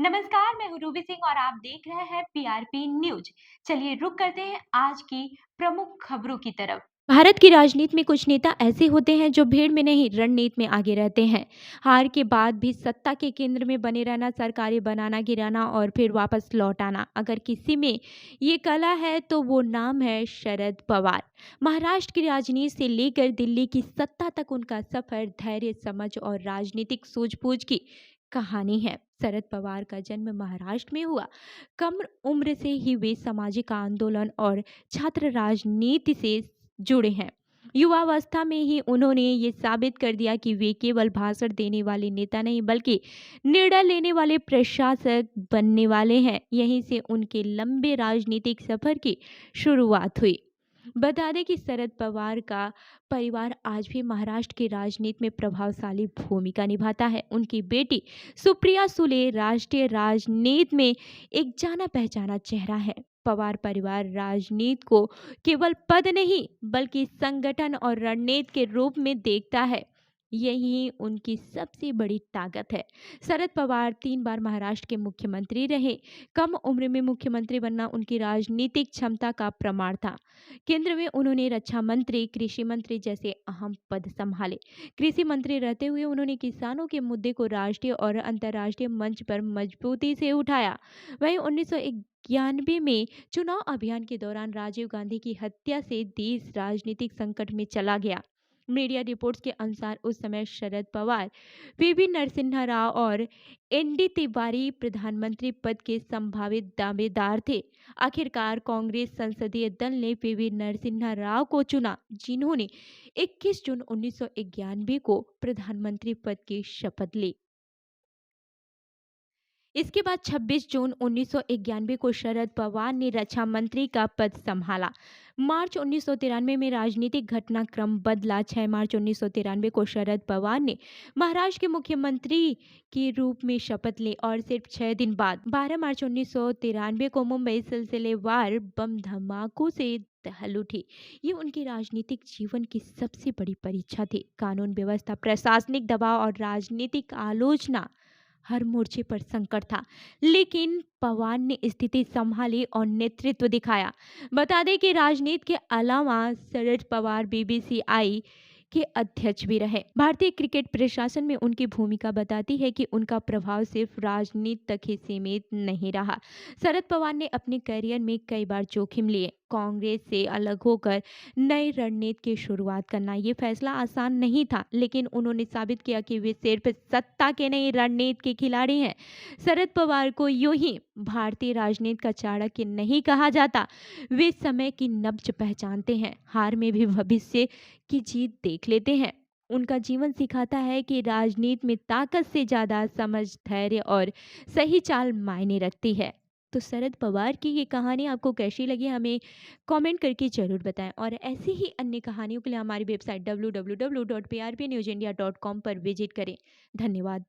नमस्कार, मैं हूँ रूबी सिंह और आप देख रहे हैं पीआरपी न्यूज। चलिए रुक करते हैं आज की प्रमुख खबरों की तरफ। भारत की राजनीति में कुछ नेता ऐसे होते हैं जो भीड़ में नहीं रणनीति में आगे रहते हैं। हार के बाद भी सत्ता के केंद्र में बने रहना, सरकारें बनाना, गिराना और फिर वापस लौट आना। अगर किसी में ये कला है तो वो नाम है शरद पवार। महाराष्ट्र की राजनीति से लेकर दिल्ली की सत्ता तक उनका सफर धैर्य, समझ और राजनीतिक सूझबूझ की कहानी है। शरद पवार का जन्म महाराष्ट्र में हुआ। कम उम्र से ही वे सामाजिक आंदोलन और छात्र राजनीति से जुड़े हैं। युवावस्था में ही उन्होंने ये साबित कर दिया कि वे केवल भाषण देने वाले नेता नहीं बल्कि निर्णय लेने वाले प्रशासक बनने वाले हैं। यहीं से उनके लंबे राजनीतिक सफर की शुरुआत हुई। बता दें कि शरद पवार का परिवार आज भी महाराष्ट्र की राजनीति में प्रभावशाली भूमिका निभाता है। उनकी बेटी सुप्रिया सुले राष्ट्रीय राजनीति में एक जाना पहचाना चेहरा है। पवार परिवार राजनीति को केवल पद नहीं बल्कि संगठन और रणनीति के रूप में देखता है। यही उनकी सबसे बड़ी ताकत है। शरद पवार 3 बार महाराष्ट्र के मुख्यमंत्री रहे। कम उम्र में मुख्यमंत्री बनना उनकी राजनीतिक क्षमता का प्रमाण था। केंद्र में उन्होंने रक्षा मंत्री, कृषि मंत्री जैसे अहम पद संभाले। कृषि मंत्री रहते हुए उन्होंने किसानों के मुद्दे को राष्ट्रीय और अंतर्राष्ट्रीय मंच पर मजबूती से उठाया। वहीं 1991 में चुनाव अभियान के दौरान राजीव गांधी की हत्या से देश राजनीतिक संकट में चला गया। मीडिया रिपोर्ट्स के अनुसार उस समय शरद पवार, पीवी नरसिम्हा राव और एनडी तिवारी प्रधानमंत्री पद के संभावित दावेदार थे। आखिरकार कांग्रेस संसदीय दल ने पीवी नरसिम्हा राव को चुना, जिन्होंने 21 जून 1991 को प्रधानमंत्री पद की शपथ ली। इसके बाद 26 जून 1991 को शरद पवार ने रक्षा मंत्री का पद संभाला। मार्च 1993 में राजनीतिक घटनाक्रम बदला। 6 मार्च 1993 को शरद पवार ने महाराष्ट्र के मुख्यमंत्री के रूप में शपथ ली और सिर्फ 6 दिन बाद 12 मार्च 1993 को मुंबई सिलसिलेवार बम धमाकों से दहल उठी। ये उनकी राजनीतिक जीवन की सबसे बड़ी परीक्षा थी। कानून व्यवस्था, प्रशासनिक दबाव और राजनीतिक आलोचना हर मोर्चे पर संकट था, लेकिन पवार ने स्थिति संभाली और नेतृत्व दिखाया। बता दें कि राजनीति के अलावा शरद पवार बीसीसीआई के अध्यक्ष भी रहे। भारतीय क्रिकेट प्रशासन में उनकी भूमिका बताती है कि उनका प्रभाव सिर्फ राजनीति तक ही सीमित नहीं रहा। शरद पवार ने अपने करियर में कई बार जोखिम लिए। कांग्रेस से अलग होकर नई रणनीति की शुरुआत करना ये फैसला आसान नहीं था, लेकिन उन्होंने साबित किया कि वे सिर्फ सत्ता के नहीं रणनीति के खिलाड़ी हैं। शरद पवार को यूं ही भारतीय राजनीति का चाणक्य नहीं कहा जाता। वे समय की नब्ज पहचानते हैं, हार में भी भविष्य की जीत देख लेते हैं। उनका जीवन सिखाता है कि राजनीति में ताकत से ज्यादा समझ, धैर्य और सही चाल मायने रखती है। तो शरद पवार की ये कहानी आपको कैसी लगी, हमें कमेंट करके जरूर बताएं और ऐसी ही अन्य कहानियों के लिए हमारी वेबसाइट www.prpnewsindia.com पर विजिट करें। धन्यवाद।